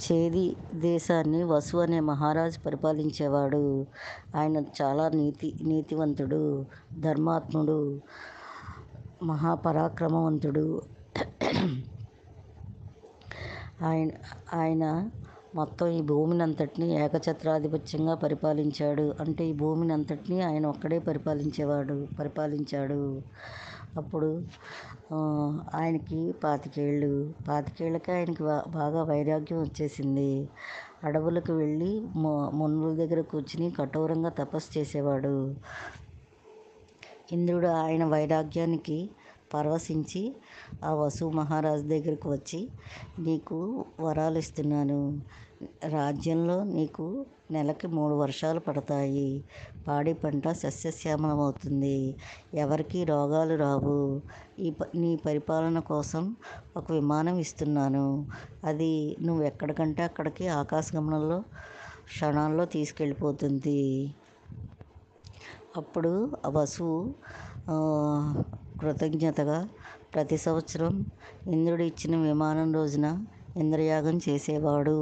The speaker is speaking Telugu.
చేది దేశాన్ని వసు అనే మహారాజు పరిపాలించేవాడు. ఆయన చాలా నీతివంతుడు, ధర్మాత్ముడు, మహాపరాక్రమవంతుడు. ఆయన ఆయన మొత్తం ఈ భూమిని అంతటినీ ఏకఛత్రాధిపత్యంగా పరిపాలించాడు. అంటే ఈ భూమిని అంతటినీ ఆయన ఒక్కడే పరిపాలించాడు. అప్పుడు ఆయనకి 25 ఏళ్ళు. 25 ఏళ్ళకే ఆయనకి బాగా వైరాగ్యం వచ్చేసింది. అడవులకు వెళ్ళి మునుల దగ్గర కూర్చుని కఠోరంగా తపస్సు చేసేవాడు. ఇంద్రుడు ఆయన వైరాగ్యానికి పరవశించి ఆ వసు మహారాజు దగ్గరకు వచ్చి, నీకు వరాలు ఇస్తున్నాను. రాజ్యంలో నీకు నెలకి 3 వర్షాలు పడతాయి. పాడి పంట సస్యశ్యామలమవుతుంది. ఎవరికీ రోగాలు రావు. నీ పరిపాలన కోసం ఒక విమానం ఇస్తున్నాను. అది నువ్వు ఎక్కడికంటే అక్కడికి ఆకాశగమనంలో క్షణాల్లో తీసుకెళ్ళిపోతుంది. అప్పుడు ఆ వసువు కృతజ్ఞతగా ప్రతి సంవత్సరం ఇంద్రుడు ఇచ్చిన విమానం రోజున ఇంద్రయాగం చేసేవాడు.